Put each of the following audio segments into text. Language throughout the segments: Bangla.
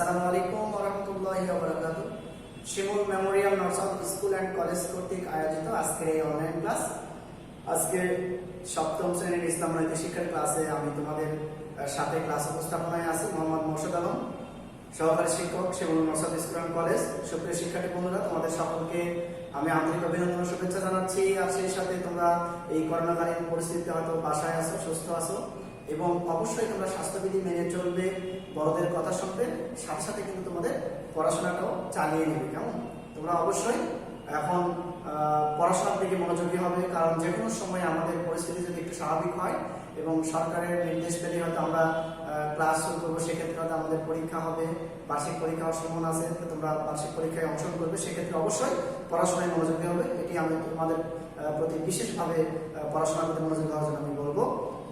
আসসালামু আলাইকুম ওয়া রাহমাতুল্লাহি ওয়া বারাকাতুহু। শিমুল মেমোরিয়াল নরসাউথ স্কুল অ্যান্ড কলেজ কর্তৃক আয়োজিত আজকের এই অনলাইন ক্লাস, আজকে সপ্তম শ্রেণীর ইসলাম নৈতিক শিক্ষার ক্লাসে আমি তোমাদের সাথে ক্লাস উপস্থাপনায় আছি মোহাম্মদ মোর্শেদ আলম, সহকারী শিক্ষক, শিমুল নরসাউথ স্কুল অ্যান্ড কলেজ। সুপ্রিয় শিক্ষার্থী বন্ধুরা, তোমাদের সকলকে আমি আন্তরিক অভিনন্দন ও শুভেচ্ছা জানাচ্ছি। আর সেই সাথে তোমরা এই করোনাকালীন পরিস্থিতিতে হয়তো বাসায় আছো, সুস্থ আছো এবং অবশ্যই তোমরা স্বাস্থ্যবিধি মেনে চলবে, বড়দের কথা শুনবে, সাথে সাথে কিন্তু তোমাদের পড়াশোনাটাও চালিয়ে নেবে। কেমন? তোমরা অবশ্যই এখন পড়াশোনার দিকে মনোযোগী হবে, কারণ যে কোনো সময় আমাদের পরিস্থিতি যদি একটু স্বাভাবিক হয় এবং সরকারের নির্দেশ পেলে হয়তো আমরা ক্লাস শুরু করবো, সেক্ষেত্রে হয়তো আমাদের পরীক্ষা হবে, বার্ষিক পরীক্ষা হওয়ার সম্ভাবনা আছে, তোমরা বার্ষিক পরীক্ষায় অংশগ্রহণ করবে, সেক্ষেত্রে অবশ্যই পড়াশোনায় মনোযোগী হবে। এটি আমি তোমাদের প্রতি বিশেষভাবে পড়াশোনার প্রতি মনোযোগী হওয়ার জন্য আমি বলবো।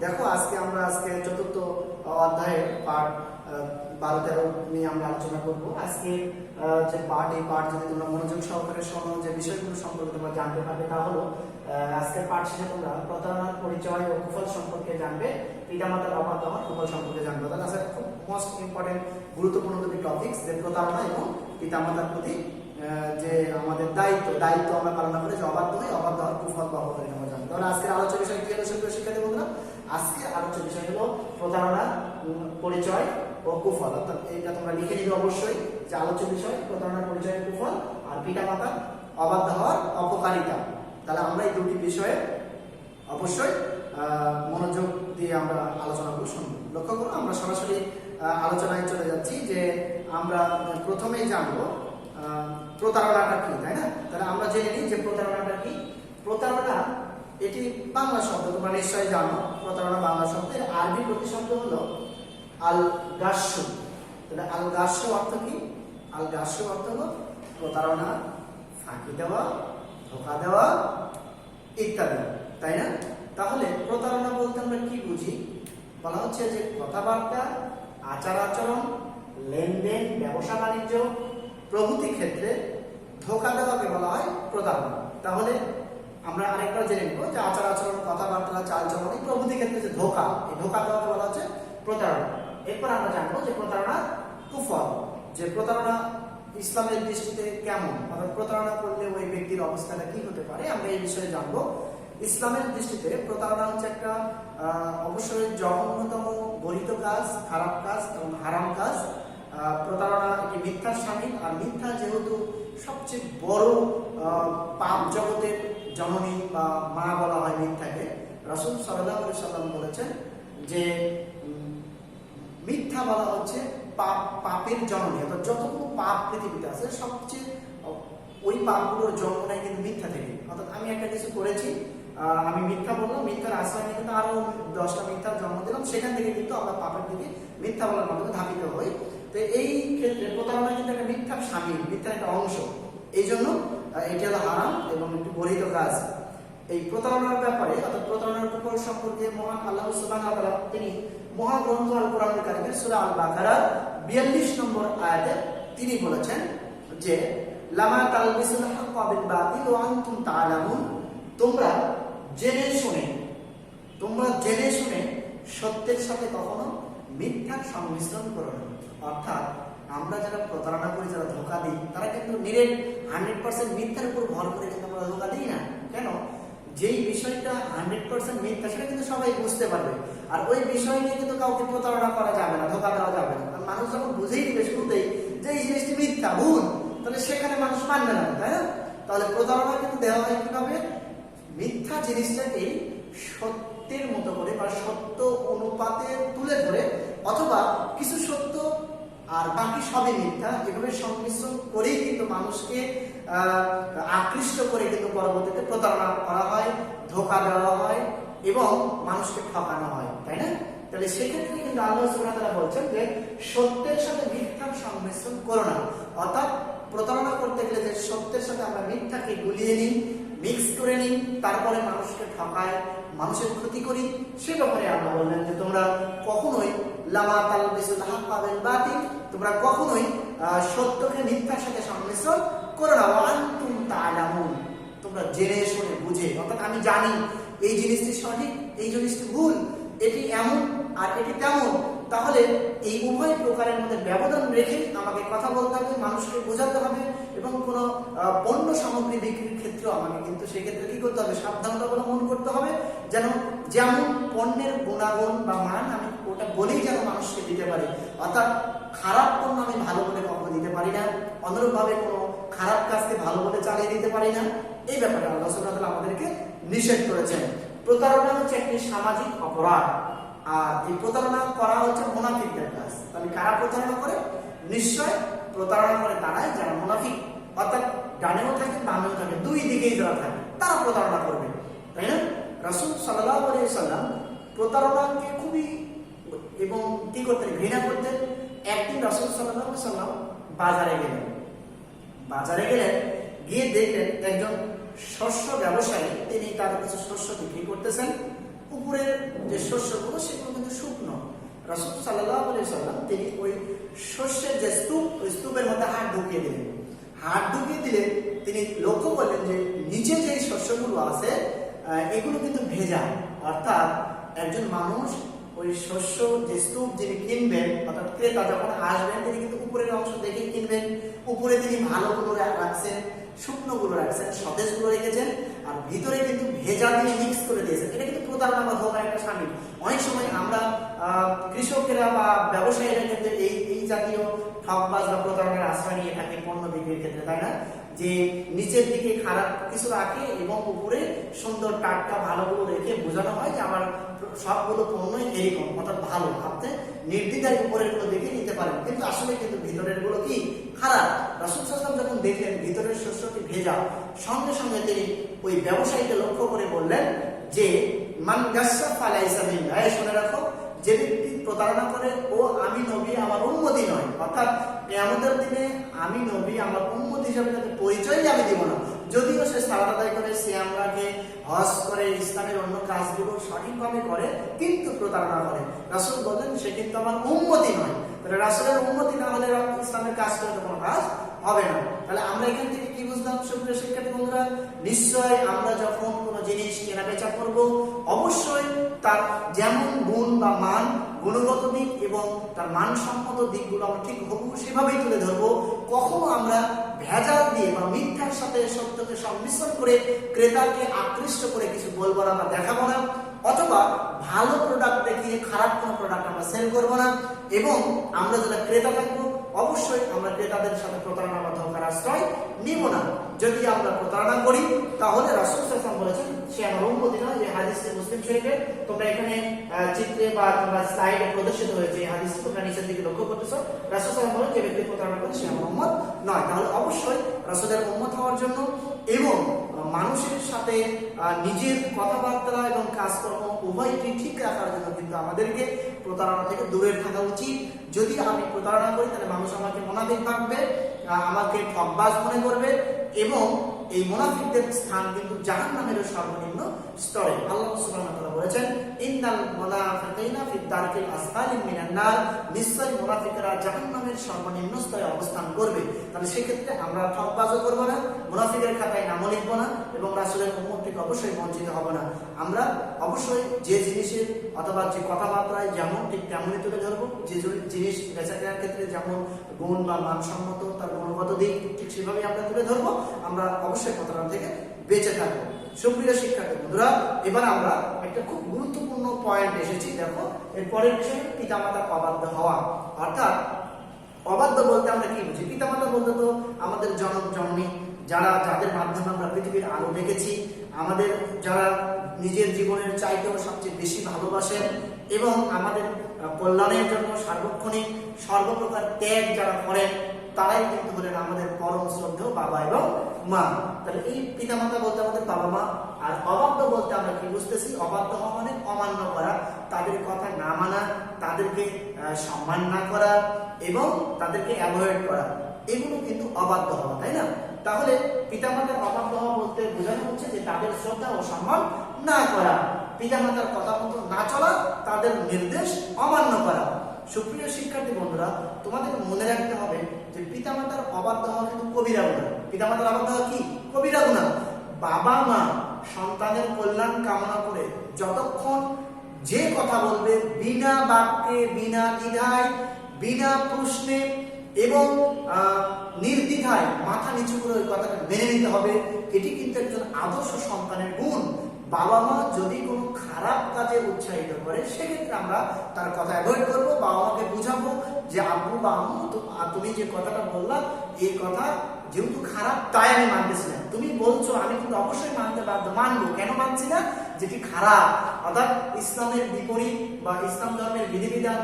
দেখো, আজকে চতুর্থ অধ্যায়ের পাঠ 12-13 নিয়ে আমরা আলোচনা করব। আজকে যে এই পাঠ যদি তোমরা মনোযোগ সহকারে শোনো, যে বিষয়গুলো সম্পর্কে তোমরা জানতে পারবে তা হলো আজকের পাঠ শেষে তোমরা প্রতারণার পরিচয় ও কুফল সম্পর্কে জানবে, পিতামাতার অবাধ্য হওয়ার কুফল সম্পর্কে জানবে। তাহলে আজকে খুব মোস্ট ইম্পর্টেন্ট গুরুত্বপূর্ণ দুটি টপিকস, যে প্রতারণা এবং পিতামাতার প্রতি যে আমাদের দায়িত্ব আমরা পালন করে যে অবাধ্য হওয়ার কুফল বা অপকারিতা আমরা জানবো। তাহলে আজকের আলোচ্য বিষয় কি হলো সুপ্রিয় শিক্ষার্থী বন্ধুরা? আজকে আলোচ্য বিষয় হলো প্রতারণার পরিচয় ও কুফল। অর্থাৎ এইটা তোমরা লিখে নিবে অবশ্যই, যে আলোচ্য বিষয় প্রতারণার পরিচয় ও কুফল আর পিতামাতার অবাধ্য হওয়ার অপকারিতা। তাহলে আমরা এই দুটি বিষয়ে অবশ্যই মনোযোগ দিয়ে আমরা আলোচনাগুলো শুনবো। লক্ষ্য করো, আমরা সরাসরি আলোচনায় চলে যাচ্ছি, যে আমরা প্রথমেই জানবো প্রতারণাটা কি, তাই না? তাহলে আমরা জেনে নিই যে প্রতারণাটা কি। প্রতারণা এটি বাংলা শব্দ, তোমরা নিশ্চয়ই জানো প্রতারণা বাংলা শব্দের আরবি প্রতিশব্দ হলো আল গাস্যু। তাহলে আল গাস্যু অর্থ কি? আল গাস্যু অর্থ হলো প্রতারণা, ফাঁকি দেওয়া, ধোঁকা দেওয়া ইত্যাদি, তাই না? তাহলে প্রতারণা বলতে আমরা কি বুঝি? বলা হচ্ছে যে কথাবার্তা, আচার আচরণ, লেনদেন, ব্যবসা বাণিজ্য প্রভৃতি ক্ষেত্রে ধোঁকা দেওয়াকে বলা হয় প্রতারণা। তাহলে আমরা আরেকবার জেনে নেব যে আচার আচরণ, কথাবার্তা, চালচলন এই প্রভৃতি ক্ষেত্রে যে ধোঁকা, এই ধোঁকা দেওয়াকে বলা হচ্ছে প্রতারণা। এরপর আমরা জানবো যে প্রতারণার কুফল, যে প্রতারণা ইসলামের দৃষ্টিতে কেমন, অর্থাৎ প্রতারণা করলে ওই ব্যক্তির অবস্থাটা কি হতে পারে, আমরা এই বিষয়ে জানবো। ইসলামের দৃষ্টিতে প্রতারণা হচ্ছে একটা অবশ্যই জঘন্যতম গরিত কাজ, খারাপ কাজ এবং হারাম কাজ। প্রতারণা একটি মিথ্যার শামিল, আর মিথ্যা যেহেতু সবচেয়ে বড় পাপ জগতের জননী বা মা বলা হয় মিথ্যাকে, রাসূল সাল্লাল্লাহু আলাইহি সাল্লাম বলেছেন যে মিথ্যা বলা হচ্ছে পাপের জননী। অর্থাৎ যতগুলো পাপ পৃথিবীতে আছে সবচেয়ে ওই পাপগুলোর জন্ম নেয় কিন্তু মিথ্যা থেকে। অর্থাৎ আমি একটা কিছু করেছি, আমি মিথ্যা বললাম, মিথ্যার আশ্রয় নিয়ে কিন্তু আরো 10টা মিথ্যার জন্ম দিলাম, সেখান থেকে কিন্তু আমরা পাপের দিকে মিথ্যা বলার মাধ্যমে ধাবিত হই। তো এই ক্ষেত্রে প্রতারণা কিন্তু একটা মিথ্যার শামিল, মিথ্যার একটা অংশ। এই জন্য এটি হলো হারাম এবং একটি গরিত কাজ। এই প্রতারণার ব্যাপারে, অর্থাৎ প্রতারণার কুফল সম্পর্কে মহান আল্লাহ সুবহানাহু ওয়া তাআলা তিনি মহাগ্রন্থ আল কোরআনুল কারীমের সূরা আল বাকারার 42 নম্বর আয়াতে তিনি বলেছেন যে লামা তালবিসুল হাক্কা বিল বাতিল ওয়া আনতুম তা'লামুন, তোমরা জেনে শুনে সত্যের সাথে কখনো মিথ্যার সংমিশ্রণ করো না। অর্থাৎ আমরা যারা প্রতারণা করি, যারা ধোঁকা দিই, তারা কিন্তু 100% মিথ্যার উপর ভর করে কিন্তু আমরা ধোঁকা দিই না। কেন? যেই বিষয়টা 100% মিথ্যা সেটা কিন্তু সবাই বুঝতে পারবে, আর ওই বিষয় নিয়ে কিন্তু কাউকে প্রতারণা করা যাবে না, ধোঁকা দেওয়া যাবে না। মানুষ যখন বুঝেই দিবে শুরুতেই যে এই জিনিসটি মিথ্যা, ভুল, তাহলে সেখানে মানুষ মানবে না, তাই না? তাহলে প্রতারণা কিন্তু দেওয়া হয় কিভাবে? মিথ্যা জিনিসটাকে সত্যের মতো করে বা সত্য অনুপাতে তুলে ধরে, অথবা কিছু সত্য আর বাকি সবই মিথ্যা, এভাবে সংমিশ্রণ করেই কিন্তু মানুষকে আকৃষ্ট করে কিন্তু পরবর্তীতে প্রতারণা করা হয়, ধোঁকা দেওয়া হয় এবং মানুষকে ঠকানো হয়, তাই না? তাহলে সেক্ষেত্রে কিন্তু আল্লাহ সুবহানাহু ওয়া তাআলা বলছেন যে সত্যের সাথে মিথ্যার সংমিশ্রণ করো না। অর্থাৎ প্রতারণা করতে গেলে যে সত্যের সাথে আমরা মিথ্যাকে গুলিয়ে নিই, মিক্স করে নিই, তারপরে মানুষকে ঠকায়, মানুষের ক্ষতি করি, সে ব্যাপারে আল্লাহ বললেন যে তোমরা কখনোই লামা তালবিসুল হাক্কা বিল বাতিল, তোমরা কখনোই সত্যকে মিথ্যার সাথে সংমিশ্রণ করো না। ওয়া আনতুম তা'লামুন, তোমরা জেনে শুনে বুঝে, অর্থাৎ আমি জানি এই জিনিসটি সঠিক, এই জিনিসটি ভুল, এটি এমন আর এটি তেমন, তাহলে এই উভয় প্রকারের মধ্যে ব্যবধান রেখে আমাকে কথা বলতে হবে, মানুষকে বোঝাতে হবে এবং কোনো পণ্য সামগ্রী বিক্রির ক্ষেত্রেও আমাকে কিন্তু সেক্ষেত্রে কি করতে হবে, সাবধানতা অবলম্বন করতে হবে, যেন যেমন পণ্যের গুণাগুণ বা মান আমি ওটা বলেই যেন মানুষকে দিতে পারি। অর্থাৎ খারাপ পণ্য আমি ভালো বলে কখনো দিতে পারি না, অনুরূপভাবে কোনো খারাপ কাজকে ভালো বলে চালিয়ে দিতে পারি না। এই ব্যাপারে আল্লাহ সুবহানাহু ওয়া তাআলা আমাদেরকে নিষেধ করেছেন। প্রতারণা হচ্ছে একটি সামাজিক অপরাধ, আর এই প্রতারণা করা হচ্ছে মুনাফিকদের কাজ। তাহলে কারা প্রতারণা করে? নিশ্চয় প্রতারণা করে তারাই যারা মুনাফিক, অর্থাৎ ডানেও থাকে বামেও থাকে, দুই দিকেই যারা থাকে তারা প্রতারণা করবে, তাই না? রাসূল সাল্লাল্লাহু আলাইহি ওয়াসাল্লাম প্রতারণাকে খুবই এবং কি করতেন, ঘৃণা করতেন। একদিন রাসূল সাল্লাল্লাহু আলাইহি ওয়াসাল্লাম বাজারে গেলেন, গিয়ে দেখলেন একজন শস্য ব্যবসায়ী, তিনি তার কিছু শস্য বিক্রি করতেছেন। উপরের যে শস্যগুলো সেগুলো কিন্তু শুকনো। রাসূল সাল্লাল্লাহু আলাইহি ওয়াসাল্লাম তিনি ওই শস্যের যে স্তূপ, ওই স্তূপের মধ্যে হাত ঢুকিয়ে দিলেন। হাত ঢুকিয়ে দিলে তিনি লক্ষ্য করলেন যে নিচে যে শস্যগুলো আছে এগুলো কিন্তু ভেজা। অর্থাৎ একজন মানুষ ওই শস্য যে স্তূপ যিনি কিনবেন, অর্থাৎ ক্রেতা যখন আসবেন তিনি কিন্তু উপরের অংশ দেখে কিনবেন। উপরে তিনি ভালোগুলো রাখছেন, শুকনোগুলো রাখছেন, সতেজগুলো রেখেছেন, আর ভিতরে কিন্তু ভেজা দিয়ে মিক্স করে দিয়েছেন। এটা কিন্তু প্রতারণা বা ধোঁকার একটা শামিল। অনেক সময় আমরা কৃষকেরা বা ব্যবসায়ীরা কিন্তু এই জাতীয় ঠকবাজ বা প্রতারণার আশ্রয় নিয়ে থাকে পণ্য বিক্রির ক্ষেত্রে, তাই না? যে নিচের দিকে খারাপ কিছু রাখে এবং উপরে সুন্দর টাটকা ভালোগুলো রেখে বোঝানো হয় যে আমার সবগুলো পণ্যই এরকম, অর্থাৎ ভালো, আপনি নির্দ্বিধায় উপরের গুলো দেখে নিতে পারেন, কিন্তু আসলে কিন্তু ভিতরের গুলো কি খারাপ। রাসূল সাল্লাল্লাহু আলাইহি ওয়াসাল্লাম যখন দেখলেন ভিতরের শস্যটি ভেজা, সঙ্গে সঙ্গে তিনি ওই ব্যবসায়ীকে লক্ষ্য করে বললেন যে মান গাসসা ফালাইসা মিন্না, শুনে রাখো, যে ব্যক্তি প্রতারণা করে ও আমি নবী আমার উম্মতি নয়। অর্থাৎ কিয়ামতের দিনে আমি নবী আমার উম্মত হিসেবে তাকে পরিচয়ই আমি দিব না, যদিও সে সালাত আদায় করে, সিয়াম রাখে, হজ করে, ইসলামের অন্য কাজগুলো সঠিকভাবে করে, কিন্তু প্রতারণা করে। রাসূল বলেন সে কিন্তু আমার উম্মতি নয়। তাহলে রাসূলের উম্মতি না হলে ইসলামের কাজ করতে কোনো কাজ হবে না। তাহলে আমরা এখান থেকে কি বুঝলাম সুপ্রিয় শিক্ষার্থী বন্ধুরা? নিশ্চয় আমরা যখন কোনো জিনিস কেনা বেচা করব, অবশ্যই তার যেমন গুণ বা মান, গুণগত দিক এবং তার মানসম্মত দিকগুলো আমরা ঠিক হুবহু সেভাবেই তুলে ধরবো। কখনো আমরা ভেজাল দিয়ে বা মিথ্যার সাথে সত্যকে সংমিশ্রণ করে ক্রেতাকে আকৃষ্ট করে কিছু বলবো না বা দেখাবো না, অথবা ভালো প্রোডাক্ট দেখিয়ে খারাপ কোনো প্রোডাক্ট আমরা সেল করবো না। এবং আমরা যারা ক্রেতা থাকবো অবশ্যই আমরা ক্রেতাদের সাথে প্রতারণা বা ধোঁকার আশ্রয় নিব না। যদি আমরা প্রতারণা করি তাহলে রাসূল সাল্লাল্লাহু আলাইহি ওয়াসাল্লাম বলেছেন সে আমার উম্মতি নয়। এই হাদিসটি মুসলিম শরীফে, তোমরা এখানে চিত্রে বা তোমরা স্লাইডে প্রদর্শিত হয়েছে এই হাদিসটি, তোমরা নিচের দিকে লক্ষ্য করতেছো। রাসূল সাল্লাল্লাহু আলাইহি ওয়াসাল্লাম বলেন যে ব্যক্তি প্রতারণা করে সে আমার উম্মত নয়। তাহলে অবশ্যই রাসূলের উম্মত হওয়ার জন্য এবং মানুষের সাথে নিজের কথাবার্তা এবং কাজকর্ম উভয়টি ঠিক রাখার জন্য কিন্তু আমাদেরকে প্রতারণা থেকে দূরে থাকা উচিত। যদি আমি প্রতারণা করি তাহলে মানুষ আমাকে মুনাফিক ভাববে, আমাকে ঠকবাজ মনে করবে, এবং এই মুনাফিকদের স্থান কিন্তু জাহান্নামের সর্বনিম্ন স্তরে। আল্লাহ সুবহানাহু ওয়া তাআলা বলেছেন ইন্নাল মুনাফিকিনা ফি দারকিল আসফালি মিনান নার, নিশ্চয় মুনাফিকরা জাহান্নামের সর্বনিম্ন স্তরে অবস্থান করবে। তাহলে সেক্ষেত্রে আমরা ঠকবাজও করব না, মুনাফিকের খাতায় নামও লিখব না, এবং রাসূলের উম্মত থেকে অবশ্যই বঞ্চিত হব না। আমরা অবশ্যই যে জিনিসের অথবা যে কথাবার্তায় যেমন ঠিক তেমনই তুলে ধরবো, যে জিনিস বেচা কেনার ক্ষেত্রে যেমন গুণ বা মানসম্মত তার গুণগত দিক ঠিক সেভাবেই আমরা তুলে ধরবো। আমরা অবশ্যই প্রতারণা থেকে বেঁচে থাকবো। সুপ্রিয় শিক্ষার্থী বন্ধুরা, এবার আমরা একটা খুব গুরুত্বপূর্ণ পয়েন্ট এসেছি। দেখো, এর পরের বিষয় পিতামাতা অবাধ্য হওয়া। অর্থাৎ অবাধ্য বলতে আমরা কি বুঝি? পিতামাতা বলতে তো আমাদের জনক জননী, যাদের মাধ্যমে আমরা পৃথিবীর আলো দেখেছি, আমাদের যারা নিজের জীবনের চাইতেও সবচেয়ে বেশি ভালোবাসেন এবং আমাদের কল্যাণের জন্য সার্বক্ষণিক সর্বপ্রকার ত্যাগ যারা করেন, তারাই কিন্তু হলেন আমাদের পরম শ্রদ্ধেয় বাবা এবং মা। তাহলে এই পিতামাতা বলতে আমাদের বাবা মা। আর অবাধ্য বলতে আমরা কি বুঝতেছি? অবাধ্য হওয়া মানে অমান্য করা, তাদের কথা না মানা, তাদেরকে সম্মান না করা এবং তাদেরকে অ্যাভয়েড করা, এগুলো কিন্তু অবাধ্য হওয়া, তাই না? তাহলে পিতামাতার অবাধ্য হওয়া বলতে বোঝানো হচ্ছে যে তাদের শ্রদ্ধা ও সম্মান না করা, পিতামাতার কথা মতো না চলা, তাদের নির্দেশ অমান্য করা। সুপ্রিয় শিক্ষার্থী বন্ধুরা, তোমাদের মনে রাখতে হবে যে পিতামাতার অবাধ্য হওয়া কিন্তু কবিরা গুনাহ। পিতামাতার অবাধ্য হওয়া কি? কবিরা গুনাহ। বাবা মা সন্তানের কল্যাণ কামনা করে যতক্ষণ যে কথা বলবে বিনা বাক্যে, বিনা দ্বিধায়, বিনা প্রশ্নে এবং নির্দ্বিধায় মাথা নিচু করে ওই কথাটা মেনে নিতে হবে। এটি কিন্তু একজন আদর্শ সন্তানের গুণ। বাবা মা যদি কোনো খারাপ কাজে উৎসাহিত করে সেক্ষেত্রে আমরা তার কথা অ্যাভয়েড করবো, বাবা মাকে বুঝাবো যে আব্বু বা আম্মু তুমি যে কথাটা বললা এই কথা যেহেতু খারাপ তাই আমি মানতেছি না, তুমি বলছো আমি কিন্তু অবশ্যই মানতে বাধ্য, মানবো। কেন মানছি না? যেটি খারাপ, অর্থাৎ ইসলামের বিপরীত বা ইসলাম ধর্মের বিধিবিধান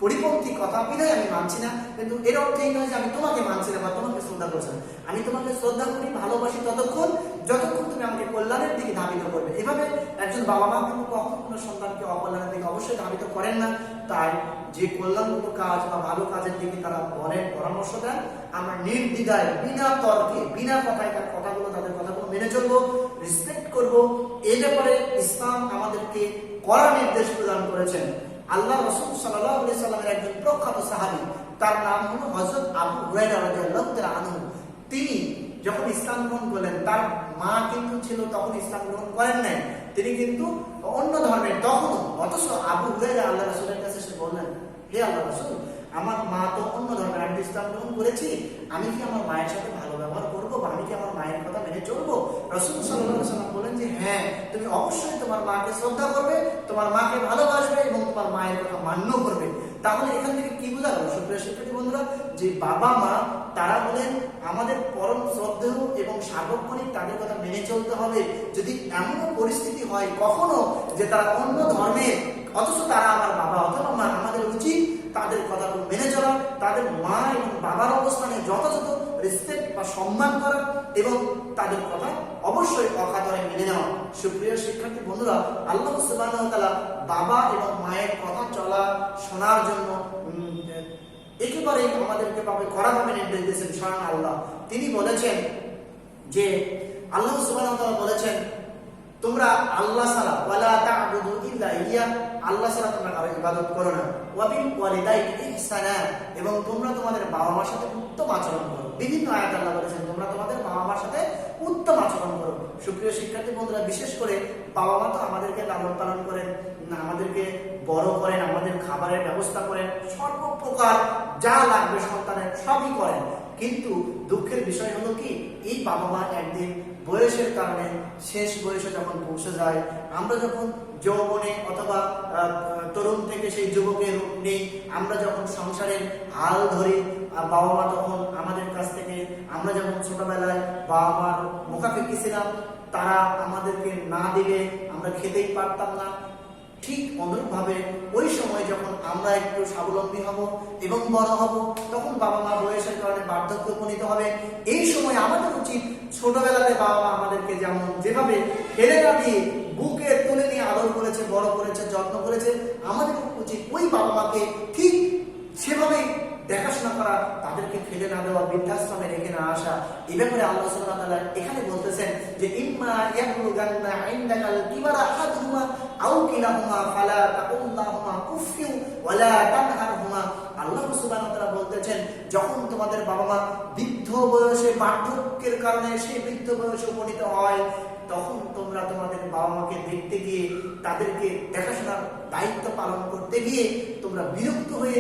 পরিপন্থী কথা বিধায় আমি মানছি না। কিন্তু এর অর্থ এই নয় যে আমি তোমাকে মানছি না বা তোমাকে শ্রদ্ধা করছি না। আমি তোমাকে শ্রদ্ধা করি, ভালোবাসি যতক্ষণ তুমি আমাকে কল্যাণের দিকে ধাবিত করবে। এভাবে একজন বাবা মা কিন্তু কখনো কোনো সন্তানকে অকল্যাণের দিকে অবশ্যই ধাবিত করেন না। তাই যে কল্যাণমূলক কাজ বা ভালো কাজের দিকে তারা বলেন, পরামর্শ দেন, আমরা নির্দ্বিধায়, বিনা তর্কে, বিনা কথায় তার কথাগুলো, তাদের কথাগুলো মেনে চলবো, রেসপেক্ট করবো। এই ব্যাপারে ইসলাম আমাদেরকে কড়া নির্দেশ প্রদান করেছেন। আল্লাহ রাসূল সাল্লাল্লাহু আলাইহি সাল্লামের একজন প্রখ্যাত সাহাবী, তার নাম হলো হযরত আবু হুরায়রা রাদিয়াল্লাহু তাআলা আনহু। তিনি যখন ইসলাম গ্রহণ করলেন, তার মা কিন্তু ছিল তখন ইসলাম গ্রহণ করেন নাই, তিনি কিন্তু অন্য ধর্মের তখনও। অথচ আবু হুরায়রা আল্লাহ রাসূলের কাছে এসে বললেন, হে আল্লাহ রাসূল, আমার মা তো অন্য ধর্মের, আমি ইসলাম গ্রহণ করেছি, আমি কি আমার মায়ের সাথে ভালো ব্যবহার করবো বা আমি কি আমার মায়ের কথা মেনে চলবো? রাসূল সাল্লাল্লাহু আলাইহি সাল্লাম বলেন যে হ্যাঁ, তুমি অবশ্যই তোমার মাকে শ্রদ্ধা করবে, তোমার মাকে ভালোবাসবে এবং তোমার মায়ের কথা মান্য করবে। তাহলে এখান থেকে কি বোঝা গেল সুপ্রিয় শিক্ষার্থী বন্ধুরা, যে বাবা মা তারা হলেন আমাদের পরম শ্রদ্ধেয় এবং সার্বক্ষণিক, তাদের কথা মেনে চলতে হবে। যদি এমনও পরিস্থিতি হয় কখনো যে তারা অন্য ধর্মের অথচ তারা আমার বাবা অথবা মা, আমাদের উচিত তাদের কথাগুলো মেনে চলা, তাদের মা এবং বাবার অবস্থানে যথাযথ রেসপেক্ট বা সম্মান করা এবং তাদের কথা অবশ্যই অকাতরে মেনে নেওয়া। সুপ্রিয় শিক্ষার্থী বন্ধুরা, আল্লাহ সুবহানাহু ওয়া তাআলা বাবা এবং মায়ের কথা চলা শোনার জন্য একেবারে আমাদেরকে কড়াভাবে নির্দেশ দিয়েছেন স্বয়ং আল্লাহ। তিনি বলেছেন যে আল্লাহ সুবহানাহু ওয়া তাআলা বলেছেন, তোমরা আল্লাহ ছাড়া ওয়ালা তা'বুদু ইল্লা ইয়া, আল্লাহ ছাড়া তোমরা কারো ইবাদত করো না। ওয়া বিল ওয়ালিদাইনি ইহসানা, এবং তোমরা তোমাদের বাবা মার সাথে উত্তম আচরণ করো। বিভিন্ন আয়াত আল্লাহ বলেছেন তোমরা তোমাদের বাবা মার সাথে উত্তম আচরণ করো। সুপ্রিয় শিক্ষার্থী বন্ধুরা, বিশেষ করে বাবা মা তো আমাদেরকে লালন পালন করেন, আমাদেরকে বড় করেন, আমাদের খাবারের ব্যবস্থা করেন, সর্বপ্রকার যা লাগবে সন্তানের সবই করেন। কিন্তু দুঃখের বিষয় হলো কি, এই বাবা মা একদিন বয়সের কারণে শেষ বয়সে যখন পৌঁছে যায়, আমরা যখন যৌবনে অথবা তরুণ থেকে সেই যুবকের রূপ নেই, আমরা যখন সংসারের হাল ধরি, বাবা মা তখন আমাদের কাছ থেকে, আমরা যখন ছোটবেলায় বাবা মার মুখাপেক্ষি ছিলাম, তারা আমাদেরকে না দিলে আমরা খেতেই পারতাম না। ঠিক অনুরূপভাবে ওই সময় যখন আমরা একটু স্বাবলম্বী হব এবং বড় হব, তখন বাবা মা বয়সের কারণে বার্ধক্যে উপনীত হবে। এই সময় আমাদের উচিত ছোটবেলাতে বাবা মা আমাদেরকে যেভাবে ফেলে না দিয়ে বুকে তুলে নিয়ে আদর করেছে, বড় করেছে, যত্ন করেছে, আমাদের উচিত ওই বাবা মাকে ঠিক সেভাবেই দেখাশোনা করা, তাদেরকে ফেলে না দেওয়া, বৃদ্ধাশ্রমে রেখে না আসা। এই ব্যাপারে আল্লাহ সুবহানাহু ওয়া তাআলা এখানে বলতেছেন যে ইম্মা ইয়াবলুগান্না ইনদাকাল কিবারা আহাদুহুমা আও কিলাহুমা ফালা তাকুল্লাহুমা উফফিউ ওয়ালা তানহারহুমা। আল্লাহ সুবহানাহু ওয়া তাআলা বলতেছেন, যখন তোমাদের বাবা মা বৃদ্ধ বয়সে, বার্ধক্যের কারণে সেই বৃদ্ধ বয়সে উপনীত হয়, তখন তোমরা তোমাদের বাবা মাকে দেখতে গিয়ে, তাদেরকে দেখাশোনার দায়িত্ব পালন করতে গিয়ে তোমরা বিরক্ত হয়ে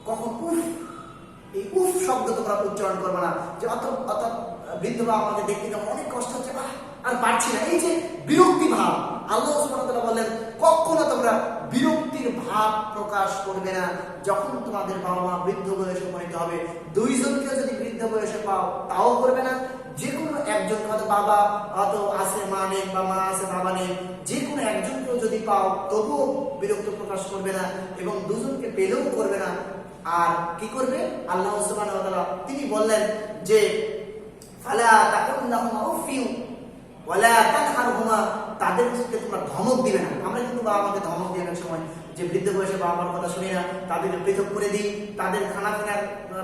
কখন এই উফ শব্দ তোমরা উচ্চারণ করবে না, যে অত বৃদ্ধ বাবা আমাকে দেখতে গেলে অনেক কষ্ট হচ্ছে, আর পারছি না, এই যে বিরক্তি ভাব। আল্লাহ সুবহানাহু ওয়া তাআলা বললেন, কখনো তোমরা বিরক্তির ভাব প্রকাশ করবে না যখন তোমাদের বাবা মা বৃদ্ধ বয়সে উপনীত হবে। দুইজনকে যদি বৃদ্ধ বয়সে পাও তাও করবে না। যে কোনো একজন, হয়তো বাবা হয়তো আছে মা নেই বা মা আছে বাবা নেই, যে কোনো একজনকেও যদি পাও তবুও বিরক্ত প্রকাশ করবে না এবং দুজনকে পেলেও করবে না। আর কি করবে? আল্লাহ সুবহানাহু ওয়া তাআলা তিনি বললেন যে ফালা তাকুল্লাহুমা উফফিউ ওয়ালা তানহারহুমা, তাদেরকে তোমরা ধমক দিবে না। আমরা কিন্তু বাবা মাকে ধমক দিই অনেক সময়, যে বৃদ্ধ বয়সে বাবা মার কথা শুনি না, তাদেরকে পৃথক করে দিই, তাদের খানা পিনার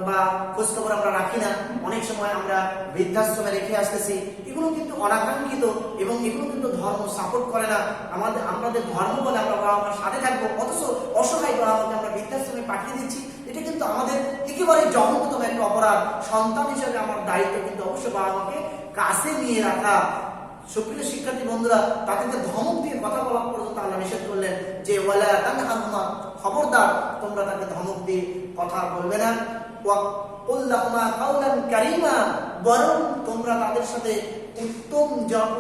বা খোঁজ খবর আমরা রাখি না, অনেক সময় আমরা বৃদ্ধাশ্রমে রেখে আসতেছি। এগুলো কিন্তু অনাকাঙ্ক্ষিত এবং এগুলো কিন্তু ধর্ম সাপোর্ট করে না। আমাদের ধর্ম বলে আমরা বাবা মার সাথে থাকবো, অথচ অসহায় বাবা মাকে আমরা বৃদ্ধাশ্রমে পাঠিয়ে দিচ্ছি। এটা কিন্তু আমাদের একেবারে জঘন্যতম একটা অপরাধ। সন্তান হিসেবে আমার দায়িত্ব কিন্তু অবশ্যই বাবা মাকে কাছে নিয়ে রাখা। সুপ্রিয় শিক্ষার্থী বন্ধুরা, তাদেরকে ধমক দিয়ে কথা বলা পর্যন্ত আল্লাহ নিষেধ করলেন যে ওয়ালা তানহারহুমা, খবরদার তোমরা তাকে ধমক দিয়ে কথা বলবে না। ওয়া কুল লাহুমা কাওলান কারীমা, বরং তোমরা তাদের সাথে উত্তম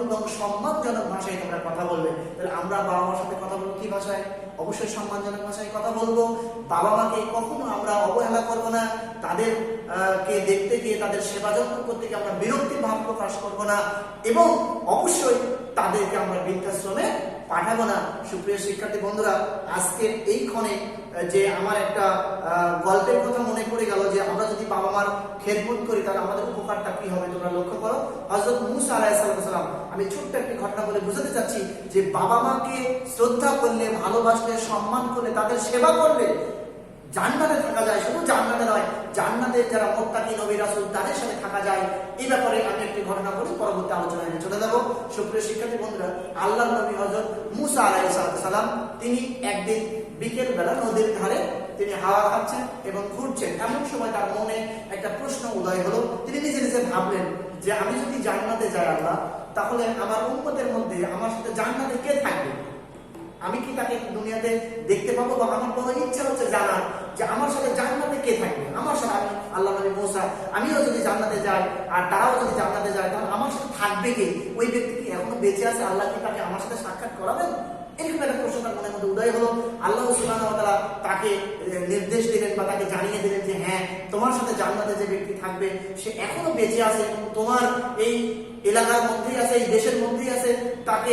এবং সম্মানজনক ভাষায় তোমরা কথা বলবে। তাহলে আমরা বাবা মার সাথে কথা বলবো কি ভাষায়? অবশ্যই সম্মানজনক ভাষায় কথা বলবো। বাবা মাকে কখনো আমরা অবহেলা করব না, তাদের কে দেখতে গিয়ে তাদের সেবা যত্ন করতে গিয়ে আমরা বিরক্তি ভাব প্রকাশ করব না, এবং অবশ্যই তাদেরকে আমরা বৃদ্ধাশ্রমে পাঠাবো না। সুপ্রিয় শিক্ষার্থী বন্ধুরা, আজকের এই ক্ষণে যে আমার একটা গল্পের কথা মনে পড়ে গেল, যে আমরা যদি বাবা মার খেদমত করি তাহলে আমাদের উপকারটা কি হবে তোমরা লক্ষ্য করো। হযরত মূসা আলাইহিস সালাম, আমি ছোট্ট একটি ঘটনা বলে বোঝাতে চাচ্ছি যে বাবা মাকে শ্রদ্ধা করলে, ভালোবাসলে, সম্মান করলে, তাদের সেবা করলে জান্নাতে থাকা যায়। শুধু জান্নাতে নয়, জান্নাতে যারা মুত্তাকি নবী রাসূল তাদের সাথে থাকা যায়। এই ব্যাপারে আমি একটি ঘটনা বলি, পরবর্তী আলোচনায় চলে যাব। সুপ্রিয় শিক্ষার্থী বন্ধুরা, আল্লাহর নবী হযরত মূসা আলাইহিস সালাম তিনি একদিন বিকেল বেলা নদীর ধারে তিনি হাওয়া খাচ্ছেন এবং ঘুরছেন। এমন সময় তার মনে একটা প্রশ্ন উদয় হলো। তিনি নিজে নিজে ভাবলেন যে আমি যদি জান্নাতে যাই আল্লাহ, তাহলে আমার উম্মতের মধ্যে আমার সাথে জান্নাতে কে থাকবে? আমি কি তাকে দুনিয়াতে দেখতে পাবো? বা আমার বড় ইচ্ছা হচ্ছে জানার যে আমার সাথে জান্নাতে কে থাকবে। আমার সাথে আমি আল্লাহ নবী মূসা, আমিও যদি জান্নাতে যাই আর তারাও যদি জান্নাতে যায়, তাহলে আমার সাথে থাকবে কে? ওই ব্যক্তি কি এখনো বেঁচে আছে? আল্লাহ কি তাকে আমার সাথে সাক্ষাৎ করাবেন? এরকম একটা প্রশ্ন তার মনের মধ্যে উদয় হলো। আল্লাহ সুবহানাহু ওয়া তাআলা তাকে নির্দেশ দিলেন বা তাকে জানিয়ে দিলেন যে হ্যাঁ, তোমার সাথে জান্নাতে যে ব্যক্তি থাকবে সে এখনো বেঁচে আছে এবং তোমার এই এলাকার মধ্যেই আছে, এই দেশের মধ্যেই আছে। তাকে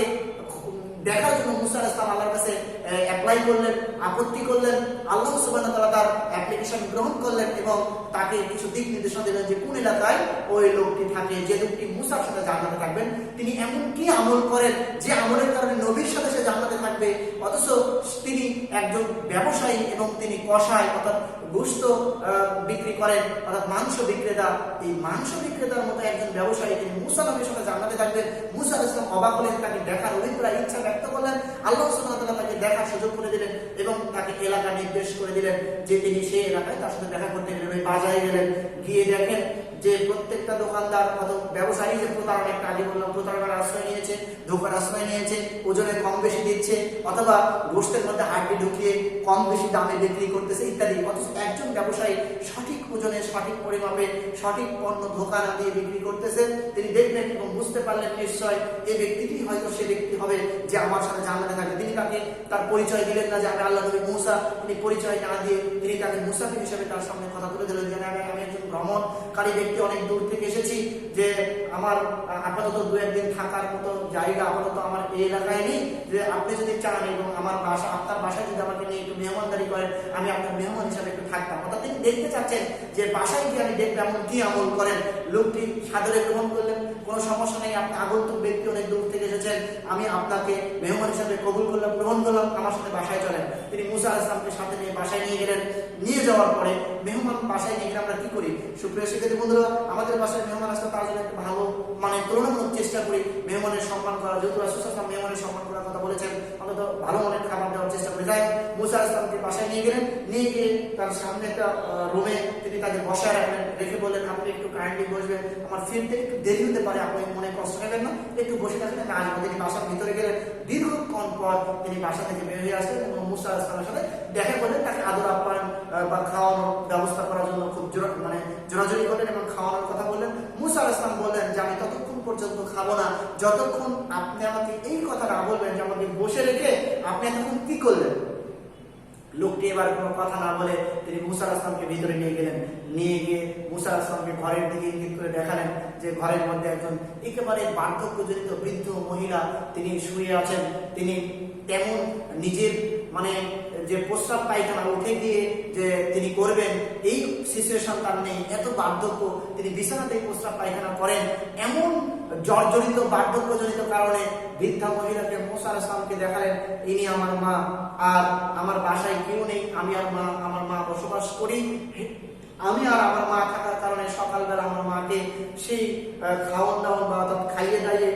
দেখার জন্য মূসা আলাইহিস সালাম আল্লাহর কাছে অ্যাপ্লাই করলেন, আপত্তি করলেন। আল্লাহ সুবহানাহু ওয়া তাআলা তার অ্যাপ্লিকেশন গ্রহণ করলেন এবং তাকে কিছু দিক নির্দেশনা দিলেন যে কোন এলাকায় ওই লোকটি থাকে, যে লোকটি মূসার সাথে জান্নাতে থাকবেন। তিনি এমন কি আমল করেন যে আমলের কারণে নবীর সাথে সে জান্নাতে থাকবে, অথচ তিনি একজন ব্যবসায়ী এবং তিনি কসাই অর্থাৎ গোশত বিক্রি করেন, অর্থাৎ মাংস বিক্রেতা। এই মাংস বিক্রেতার মতো একজন ব্যবসায়ী তিনি মূসা নবীর সাথে জান্নাতে থাকবেন। মূসা আলাইহিস সালাম অবাক হলেন, তাকে দেখার অভিপ্রায় ইচ্ছা ব্যক্ত করলেন। আল্লাহ সুবহানাহু ওয়া তাআলা তাকে দেখার সুযোগ করে দিলেন এবং তাকে এলাকা নির্দেশ করে দিলেন যে তিনি সেই এলাকায় তার সাথে দেখা করতে গেলেন। ওই বাজারে গেলেন, গিয়ে দেখেন যে প্রত্যেকটা দোকানদার অথবা ব্যবসায়ী যে প্রতারণা, একটা আগে বললাম প্রতারণার আশ্রয় নিয়েছে, ধোকার আশ্রয় নিয়েছে, ওজনে কম বেশি দিচ্ছে, অথবা গোশতের মধ্যে হাড্ডি ঢুকিয়ে কম বেশি দামে বিক্রি করতেছে ইত্যাদি। অথচ একজন ব্যবসায়ী সঠিক ওজনে, সঠিক পরিমাপে, সঠিক পণ্য ধোকা না দিয়ে বিক্রি করতেছে। তিনি দেখলেন এবং বুঝতে পারলেন নিশ্চয় এই ব্যক্তিটি হয়তো সে ব্যক্তি হবে যে আমার সাথে জান্নাতে থাকবে। তিনি তাকে তার পরিচয় দিলেন না যে আমি আল্লাহ নবী মূসা। তিনি পরিচয় না দিয়ে তিনি তাকে মুসাফির হিসেবে তার সামনে কথা তুলে দিলেন যে আমি একজন ভ্রমণকারী ব্যক্তি, অনেক দূর থেকে এসেছি, যে আমার আপাতত দু একদিন থাকার মতো জায়গা আপাতত আমার এই এলাকায় নেই, যে আপনি যদি চান এবং আমার বাসা, আপনার বাসায় যদি আমাকে নিয়ে একটু মেহমানদারি করেন, আমি আপনার মেহমান হিসাবে একটু থাকতাম। অর্থাৎ তিনি দেখতে চাচ্ছেন যে বাসায় গিয়ে আমি দেখবো এমন কি আমল করেন। লোকটি সাদরে গ্রহণ করলেন, কোনো সমস্যা নেই, আপনি আগন্তুক ব্যক্তি, অনেক দূর থেকে এসেছেন, আমি আপনাকে মেহমান হিসাবে কবুল করলাম, গ্রহণ করলাম, আমার সাথে বাসায় চলেন। তিনি মূসা আলাইহিস সালামকে সাথে নিয়ে বাসায় নিয়ে গেলেন। নিয়ে যাওয়ার পরে মেহমান বাসায় নিয়ে গেলে আমরা কি করি? সুপ্রিয় শিক্ষার্থী বন্ধুরা, আমাদের বাসায় মেহমান আসলে তার জন্য একটা ভালো তুলনামূলক চেষ্টা করি মেহমানের সম্মান করা। যেহেতু রাসূল সাল্লাল্লাহু আলাইহি ওয়াসাল্লাম মেহমানের সম্মান করার কথা বলেছেন, আমরা তো ভালো মানের খাবার দেওয়ার চেষ্টা করি। তাই মূসা আলাইহিস সালামকে বাসায় নিয়ে গেলেন, নিয়ে গিয়ে তার সামনে একটা রুমে তিনি তাকে বসায় রাখলেন, রেখে বললেন আপনি একটু কাইন্ডলি বসবেন, আমার ফিরতে একটু দেরি হতে পারে, আপনি মনে কষ্ট নেবেন না, একটু বসে থাকবেন, আমি আসবো। তিনি বাসার ভিতরে গেলেন। দীর্ঘক্ষণ পর তিনি বাসা থেকে বের হয়ে আসলেন এবং মূসা আলাইহিস সালামের সাথে দেখা করলেন। তাকে আদর আপ্যায়ন বা খাওয়ানোর ব্যবস্থা করার জন্য খুব জোরাজোরি করলেন এবং খাওয়ানোর কথা বললেন। মূসা আলাইহিস সালাম বললেন যে আমি ততক্ষণ পর্যন্ত খাবো না যতক্ষণ আপনি আমাকে এই কথা না বলবেন যে আমাকে বসে রেখে আপনি এতক্ষণ কি করলেন। লোকটি এবার কোনো কথা না বলে তিনি মূসা আলাইহিস সালামকে ভিতরে নিয়ে গেলেন। নিয়ে গিয়ে মূসা আলাইহিস সালামকে ঘরের দিকে ইঙ্গিত করে দেখালেন যে ঘরের মধ্যে একজন একেবারে বার্ধক্যজনিত বৃদ্ধ মহিলা তিনি শুয়ে আছেন। তিনি তেমন নিজের যে প্রস্রাব পায়খানা উঠে গিয়ে যে তিনি করবেন এই সিচুয়েশন তার নেই, এত বার্ধক্য, তিনি বিছানাতেই প্রস্রাব পায়খানা করেন। এমন জর্জরিত বার্ধক্যজনিত কারণে বৃদ্ধা মহিলাকে মূসা আলাইহিস সালামকে দেখালেন ইনি আমার মা, আর আমার বাসায় কেউ নেই, আমি আর আমার মা বসবাস করি। আমি আর আমার মা থাকার কারণে সকালবেলা আমার মাকে সেই খাওয়ান দাওয়ান বা অর্থাৎ খাইয়ে দাইয়ে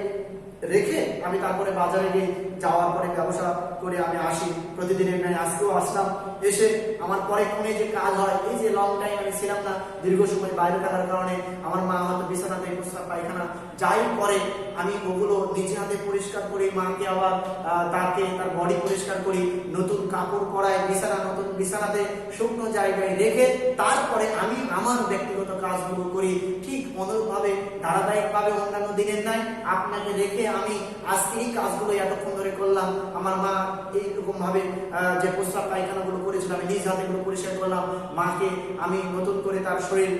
রেখে আমি তারপরে বাজারে গিয়ে যাওয়ার পরে ব্যবসা করে আমি আসি প্রতিদিনের ন্যায়। আজকেও আসলাম, এসে আমার পরে ফোনে যে কাজ হয়, এই যে লং টাইম আমি ছিলাম না দীর্ঘ সময় বাইরে থাকার কারণে, আমার মা হয়তো বিছানাতে প্রস্রাব পায়খানা যাই করে আমি ওগুলো নিজে হাতে পরিষ্কার করি, মাকে আবার তাকে তার বডি পরিষ্কার করি, নতুন কাপড় পরাই, নতুন বিছানাতে শুকনো জায়গায় রেখে তারপরে আমি আমার ব্যক্তিগত কাজগুলো করি। ঠিক অনুরূপভাবে ধারাবাহিকভাবে অন্যান্য দিনের নাই আপনাকে রেখে আমি আজকে এই কাজগুলো এতক্ষণ ধরে করলাম। আমার মা এইরকম ভাবে যে প্রস্রাব পায়খানাগুলো করেছিল আমি নিজ হাতে গুলো পরিষ্কার করলাম। মাকে আমি নতুন করে তার শরীর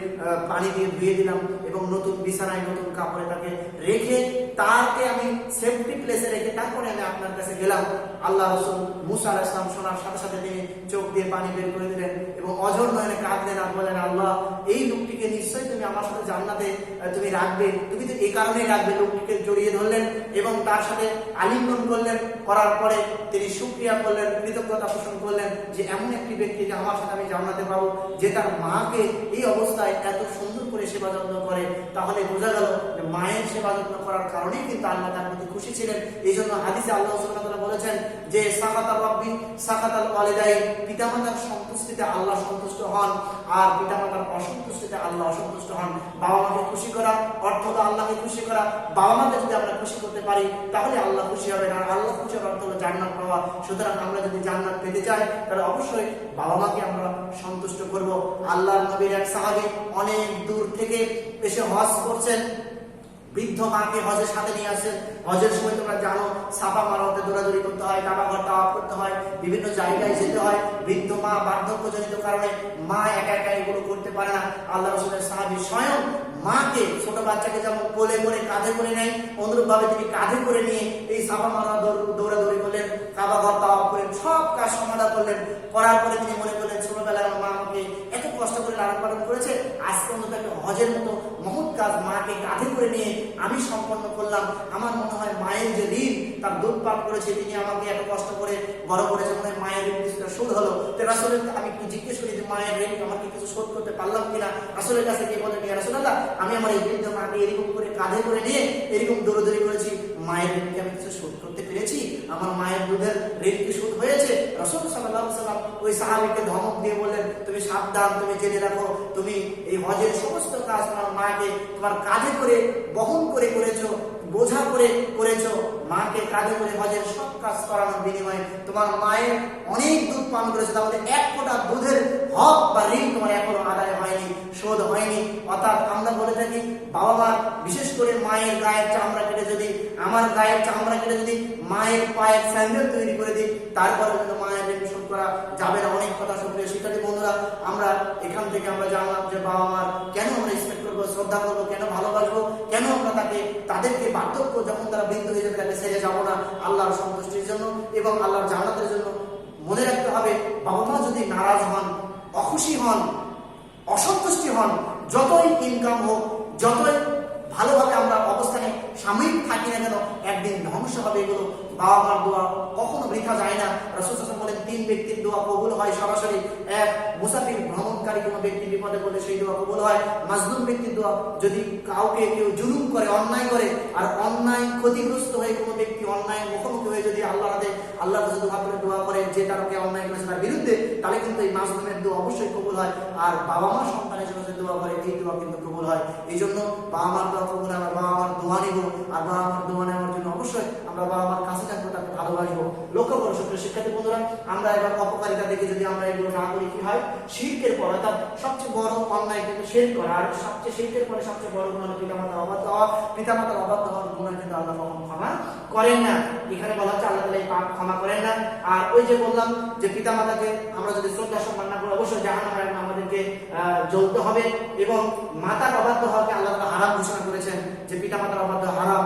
পানি দিয়ে ধুয়ে দিলাম এবং নতুন বিছানায় নতুন কাপড়ে তাকে রেখে তাকে আমি সেফটি প্লেসে রেখে তারপরে আমি আপনার কাছে গেলাম। আল্লাহ রাসূল মুসা আলাইহিস সালাম শোনার সাথে সাথে তিনি চোখ দিয়ে পানি বের করে দিলেন এবং অঝর নয়নে কাঁদলেন আর বলেন, আল্লাহ এই লোকটিকে নিশ্চয়ই তুমি আমার সাথে জান্নাতে তুমি রাখবে, তুমি তো এই কারণেই রাখবে। লোকটিকে জড়িয়ে ধরলেন এবং তার সাথে আলিঙ্গন করলেন, করার পরে তিনি শুকরিয়া করলেন, কৃতজ্ঞতা পোষণ করলেন যে এমন একটি ব্যক্তি যে আমার সাথে আমি জান্নাতে পাবো, যে তার মাকে এই অবস্থায় এত সুন্দর করে সেবা যত্ন করে। তাহলে বোঝা গেল যে মায়ের সেবা যত্ন করার কারণেই কিন্তু আল্লাহ তার প্রতি খুশি ছিলেন। এই জন্য হাদিসে আল্লাহ সুবহানাহু ওয়া তাআলা বলেছেন যে সাকাতাল রাব্বি সাকাতাল ওয়ালিদাইন, পিতামাতার সন্তুষ্টিতে আল্লাহ সন্তুষ্ট হন আর পিতামাতার অসন্তুষ্টিতে আল্লাহ অসন্তুষ্ট হন। বাবা মাকে খুশি করা অর্থ তো আল্লাহকে খুশি করা। বাবা মাকে যদি আমরা খুশি করতে পারি তাহলে আল্লাহ খুশি হবেন, আর আল্লাহ খুশি হওয়ার অর্থ হলো জান্নাত পাওয়া। সুতরাং আমরা যদি জান্নাত পেতে চাই তাহলে অবশ্যই বাবা মাকে আমরা সন্তুষ্ট করব। আল্লাহর নবীর এক সাহাবী অনেক দূর থেকে এসে হজ করছেন, বৃদ্ধ মাকে হজের সাথে নিয়ে আসেন। হজের সময় তোমরা জানো সাফা মারওয়াতে দৌড়াদৌড়ি করতে হয়, কাবা ঘর তাওয়াফ করতে হয়, বিভিন্ন জায়গায় যেতে হয়। বৃদ্ধ মা বার্ধক্যজনিত কারণে মা একা একা এগুলো করতে পারে না। আল্লাহ রাসূলের সাহাবী স্বয়ং মাকে, ছোট বাচ্চাকে যেমন কোলে করে কাঁধে করে নেয়, অনুরূপ ভাবে তিনি কাঁধে করে নিয়ে এই সাফা মারওয়া দৌড়াদৌড়ি করলেন, কাবা ঘর তাওয়াফ করলেন, সব কাজ সমাধা করলেন। করার পরে তিনি মনে করলেন ছোটবেলায় আমার মা আমাকে এত কষ্ট করে লালন পালন করেছে, আজকে অন্তত একটা হজের মতো মহৎ কাজ মাকে কাঁধে করে নিয়ে আমি সম্পন্ন করলাম। আমার মনে হয় মায়ের যে ঋণ, তার দুধ পান করেছে, তিনি আমাকে এত কষ্ট করে বড় করেছে, মনে হয় মায়ের ঋণ কিছুটা শোধ হলো। তো রাসূলের আমি একটু জিজ্ঞেস করি যে মায়ের ঋণ আমাকে কিছু শোধ করতে পারলাম কিনা। রাসূলের কাছে গিয়ে বলেন, ইয়া রাসূলুল্লাহ, আমি আমার এই বৃদ্ধ মাকে এরকম করে কাঁধে করে নিয়ে এরকম দৌড়াদৌড়ি করেছি, মায়ের ঋণকে আমি কিছু শোধ করতে পেরেছি? আমার মায়ের দুধের ঋণ কি শোধ হয়েছে? রাসূল সাল্লাল্লাহু আলাইহি ওয়াসাল্লাম ওই সাহাবীকে ধমক দিয়ে বললেন, তুমি সাবধান, তুমি জেনে রাখো, তুমি এই হজের সমস্ত কাজ তোমার মাকে তোমার কাঁধে করে বহন করে করেছো, বোঝা করে করেছো। মাকে কাঁধে করে হজের সব কাজ করানোর বিনিময়ে তোমার মায়ের অনেক দুধ পান করেছে, তাহলে এক ফোঁটা দুধের হক বা ঋণ তোমার এখনো আদায় হয়নি, শোধ হয়নি। অর্থাৎ আমরা বলে থাকি বাবা মার, বিশেষ করে মায়ের গায়ের চামড়া কেটে যদি, আমার গায়ের চামড়া কেটে যদি মায়ের পায়ের স্যান্ডেল তৈরি করে দিই, তারপরে কিন্তু মায়ের ঋণ শোধ করা যাবে না। অনেক কথা শুনলে শিক্ষার্থী বন্ধুরা, আমরা এখান থেকে আমরা জানলাম যে বাবা মার কেন আমরা রেসপেক্ট করবো, শ্রদ্ধা করবো, কেন ভালোবাসবো, কেন আমরা তাদেরকে বার্ধক্য যখন তারা বৃদ্ধ হয়ে যাবে তাকে ছেড়ে যাবো না আল্লাহর সন্তুষ্টির জন্য এবং আল্লাহর জান্নাতের জন্য। মনে রাখতে হবে, বাবা মা যদি নারাজ হন, অখুশি হন, অসন্তুষ্টি হন, যতই ইনকাম হোক, যতই ভালোভাবে আমরা অবস্থানে সাময়িক থাকি না কেন, একদিন ধ্বংস হবে এগুলো। বাবা মার দোয়া কখনো বৃথা যায় না। রাসূল সাল্লাল্লাহু আলাইহি ওয়াসাল্লাম বলেন, তিন ব্যক্তির দোয়া কবুল হয় সরাসরি। এক, মুসাফির ভ্রমণকারী কোনো ব্যক্তি বিপদে পড়লে সেই দোয়া কবুল হয়। মাজলুম ব্যক্তির দোয়া, যদি কাউকে কেউ জুলুম করে, অন্যায় করে, আর অন্যায় ক্ষতিগ্রস্ত হয়ে কোনো ব্যক্তি অন্যায় মুখোমুখি হয়ে যদি আল্লাহর কাছে দোয়া করে যে তারকে অন্যায় করেছে তার বিরুদ্ধে, তাহলে কিন্তু এই মাজলুমের দোয়া অবশ্যই কবুল হয়। আর বাবা মা সন্তানের জন্য যে দোয়া করে এই দোয়া কিন্তু কবুল হয়। এই জন্য বাবা মার দোয়া কবুল, আমরা বাবা মার দোয়া নিব, আর বাবা মার দোয়া নেওয়ার জন্য অবশ্যই আমরা বাবা মার কাছে থাকবো, তাকে ভালোবাসবো। লক্ষ্য করো সুপ্রিয় শিক্ষার্থী বন্ধুরা, আমরা এবার অপকারিতা দেখে যদি আমরা এগুলো না করি কি হয়? শিরকের পর, অর্থাৎ সবচেয়ে বড় অন্যায় কিন্তু শিরক করা, আর সবচেয়ে শিরকের পরে সবচেয়ে বড় গুনাহ হলো পিতামাতার অবাধ্য হওয়া। পিতামাতার অবাধ্য হওয়ার গুনাহ কিন্তু আল্লাহ কখনো ক্ষমা করেন না। এখানে বলা হচ্ছে আল্লাহ তাআলা এই পাপ ক্ষমা করেন না। আর ওই যে বললাম যে পিতামাতাকে আমরা যদি শ্রদ্ধা সম্মান না করি, অবশ্যই জাহান্নামে আমাদেরকে জ্বলতে হবে। এবং মাতার অবাধ্য হওয়াকে আল্লাহ তাআলা হারাম ঘোষণা করেছেন, যে পিতামাতার অবাধ্য হারাম,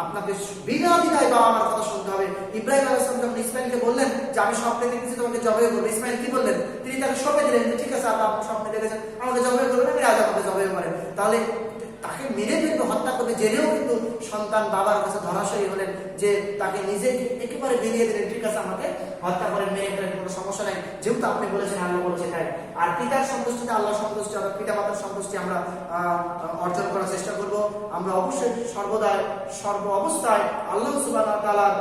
আপনাকে বিনা দ্বিধায় বাবা মার কথা শুনতে হবে। ইব্রাহিম আলাইহিস সালাম যখন ইসমাইলকে বললেন যে আমি স্বপ্নে দেখেছি তোমাকে জবাই করবো, ইসমাইল কি বললেন? তিনি তাকে স্বপ্নে দিলেন, ঠিক আছে আল্লাহ আপনি স্বপ্নে দেখেছেন, আমাকে জবাই করবেন, আমি আজ আমাকে জবাই করেন। তাহলে তাকে মেরে ফেলবে, হত্যা করবে, জেনেও কিন্তু সন্তান বাবার কাছে ধরাশয়ী হলেন যে তাকে নিজে একেবারে বেরিয়ে দিলেন, ঠিক আছে আমাকে হত্যা করে মেরে ফেলেন, কোনো সমস্যা নেই, যেহেতু আপনি বলেছেন আল্লাহ বলেছে তাই। আর পিতার সন্তুষ্টিতে আল্লাহ সন্তুষ্টি অর্থাৎ পিতা মাতার সন্তুষ্টি আমরা অর্জন করার চেষ্টা করব। আমরা অবশ্যই সর্বদাই সর্ব অবস্থায় আল্লাহ সুবহানাহু ওয়া তাআলার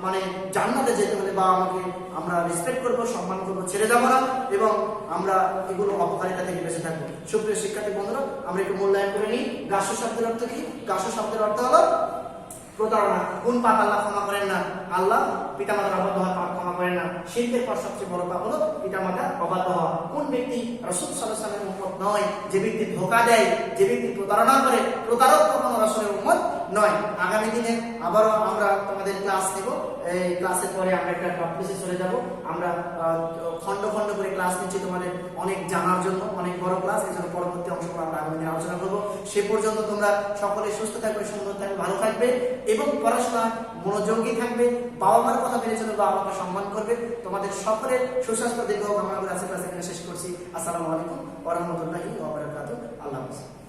মানে জান্নাতে যেতে হলে বাবা মাকে আমরা রেসপেক্ট করব, সম্মান করব, ছেড়ে যাবো না এবং আমরা এগুলো অপকারিতা থেকে বেঁচে থাকবো। সুপ্রিয় শিক্ষার্থী বন্ধুরা, আমরা একটু মূল্যায়ন করে নিই। গাসু শব্দের অর্থ কি? গাসু শব্দের অর্থ হলো প্রতারণা। কোন পাপ আল্লাহ ক্ষমা করেন না? আল্লাহ পিতামাতার অবাধ্য হওয়ার পাপ ক্ষমা করেন না। শিরকের পর সবচেয়ে বড় পাপ হলো পিতামাতার অবাধ্য হওয়া। কোন ব্যক্তি রাসূল সাল্লাল্লাহু আলাইহি ওয়াসাল্লামের উম্মত নয়? যে ব্যক্তি ধোঁকা দেয়, যে ব্যক্তি প্রতারণা করে, প্রতারক কখনো রাসূলের উম্মত নয়। আগামী দিনে আবারও আমরা তোমাদের ক্লাস নেব। এই ক্লাসের পরে আমরা একটা টপিকে চলে যাব। আমরা খন্ড খন্ড করে ক্লাস নিচ্ছি তোমাদের অনেক জানার জন্য, অনেক বড় ক্লাস, এই জন্য পরবর্তী অংশগুলো আমরা আগামী দিনে আলোচনা করবো। সে পর্যন্ত তোমরা সকলে সুস্থ থাকবে, সুন্দর থাকবে, ভালো থাকবে এবং পড়াশোনা মনোযোগী থাকবে। বাবা মার কথা মেনে চলে, বাবা মাকে সম্মান করবে। তোমাদের সকলের সুস্বাস্থ্য দীর্ঘ কামনা করে আজকের ক্লাস এখানে শেষ করছি। আসসালামু আলাইকুম ওয়া রাহমাতুল্লাহি ওয়া বারাকাতুহু। আল্লাহ হাফেজ।